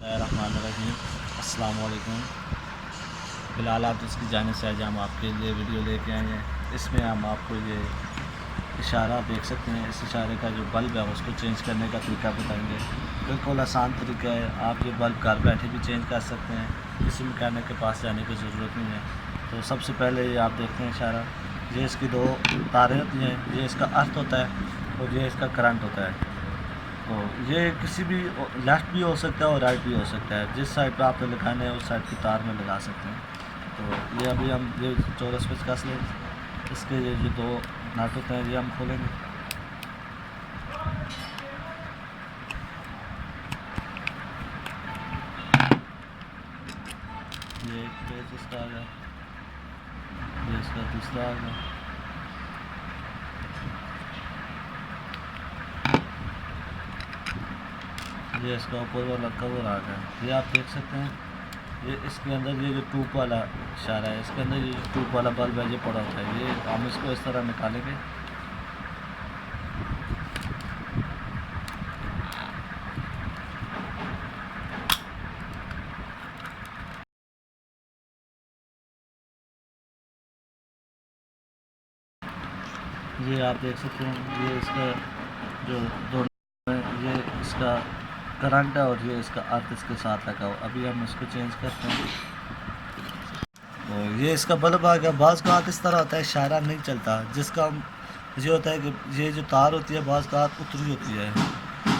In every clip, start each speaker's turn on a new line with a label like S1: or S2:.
S1: रहमानिर्रहीम। अस्सलाम वालेकुम। फ़िलहाल आप इसकी जानिब से आज हम आपके लिए वीडियो लेके आए हैं। इसमें हम आपको ये इशारा देख सकते हैं। इस इशारे का जो बल्ब है उसको चेंज करने का तरीका बताएंगे। बिल्कुल आसान तरीका है। आप ये बल्ब घर बैठे भी चेंज कर सकते हैं, किसी मैकेनिक के पास जाने की ज़रूरत नहीं है। तो सबसे पहले ये आप देखते हैं इशारा, ये इसकी दो तारें होती हैं, ये इसका अर्थ होता है और ये इसका करंट होता है। तो ये किसी भी लेफ़्ट भी हो सकता है और राइट भी हो सकता है। जिस साइड पे आपने लगाना है उस साइड की तार में लगा सकते हैं। तो ये अभी हम ये चौरस पे कस लें। इसके ये जो दो नट होते हैं ये हम खोलेंगे। ये एक पेज इसका आ गया, ये इसका दूसरा आ गया। ये इसका ऊपर वाला कवर आ गया। ये आप देख सकते हैं, ये इसके अंदर ये जो ट्यूब वाला इशारा है, इसके अंदर ये ट्यूब वाला बल्ब है ये पड़ा होता है। ये हम इसको इस तरह निकालेंगे। ये आप देख सकते हैं, ये इसका जो दोनों है, ये इसका करंट है और ये इसका अर्थ इसके साथ लगा हो। अभी हम इसको चेंज करते हैं। तो ये इसका बल्ब आ गया। बाज़ का हाथ इस तरह होता है, इशारा नहीं चलता, जिसका ये होता है कि ये जो तार होती है बाज़ का हाथ उतरी होती है।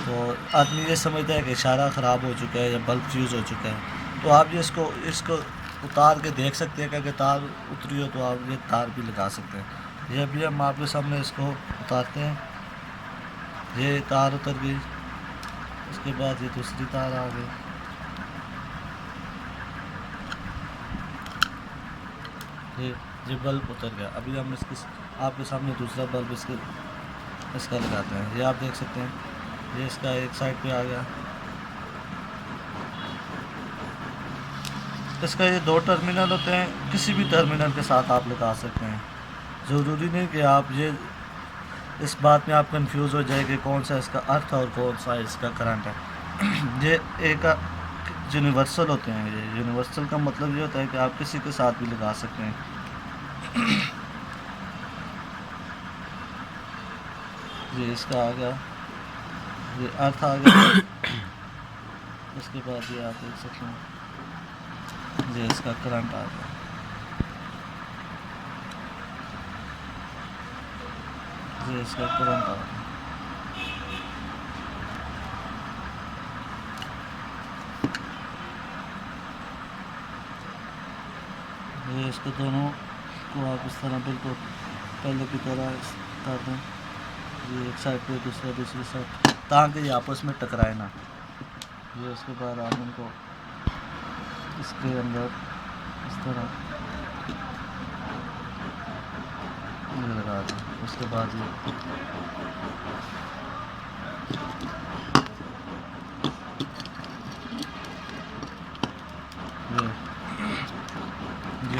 S1: तो आदमी ये समझता है कि इशारा ख़राब हो चुका है या बल्ब फ्यूज़ हो चुका है। तो आप ये इसको उतार के देख सकते हैं कि अगर तार उतरी हो तो आप ये तार भी लगा सकते हैं। ये भी हम आपके सामने इसको उतारते हैं। ये तार उतर गई, उसके बाद ये दूसरी तार आ गई। ये बल्ब उतर गया। अभी हम इसके आपके सामने दूसरा बल्ब इसका लगाते हैं। ये आप देख सकते हैं, ये इसका एक साइड पे आ गया। इसका ये दो टर्मिनल होते हैं, किसी भी टर्मिनल के साथ आप लगा सकते हैं। ज़रूरी नहीं कि आप ये इस बात में आप कंफ्यूज हो जाए कि कौन सा इसका अर्थ और कौन सा इसका करंट है। ये एक यूनिवर्सल होते हैं। ये यूनिवर्सल का मतलब ये होता है कि आप किसी के साथ भी लगा सकते हैं। ये इसका आ गया, ये अर्थ आ गया। उसके बाद ये आप देख सकते हैं, ये इसका करंट आ गया। ये इसका करंट आ गया। ये इसको दोनों को आप इस तरह बिल्कुल पहले की तरह कर दें। ये एक साइड पे दूसरी साइड, ताकि ये आपस में टकराए ना। ये उसके बाद आप इनको इसके अंदर इस तरह ये लगा दें। उसके बाद ये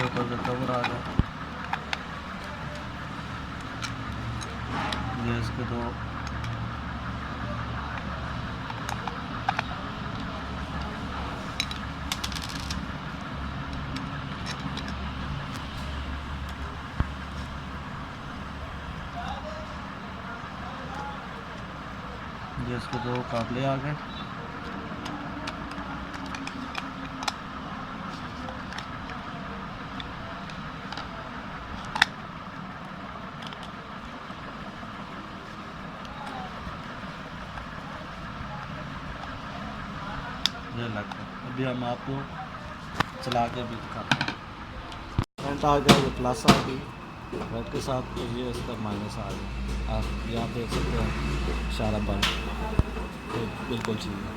S1: ऊपर का कवर आ गया। ये इसके दो इसके दो काबले आ गए। ये लग गया। अभी हम आपको चला के भी दिखाते हैं। करंट आ गया, ये प्लस आ गई, रेड के साथ ये इसका माइनस आ गया। ये आप देख सकते हैं इशारा बंद बिल्कुल ठीक है।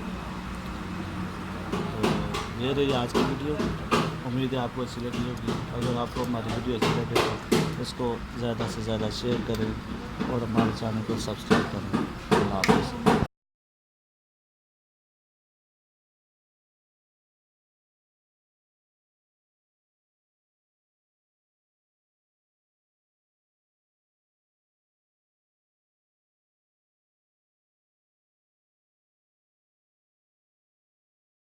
S1: तो ये रही आज की वीडियो। उम्मीद है आपको अच्छी लगी होगी। अगर आपको हमारी वीडियो अच्छी लगे तो इसको ज़्यादा से ज़्यादा शेयर करें और हमारे चैनल को सब्सक्राइब करें। अल्लाह हाफ़िज़।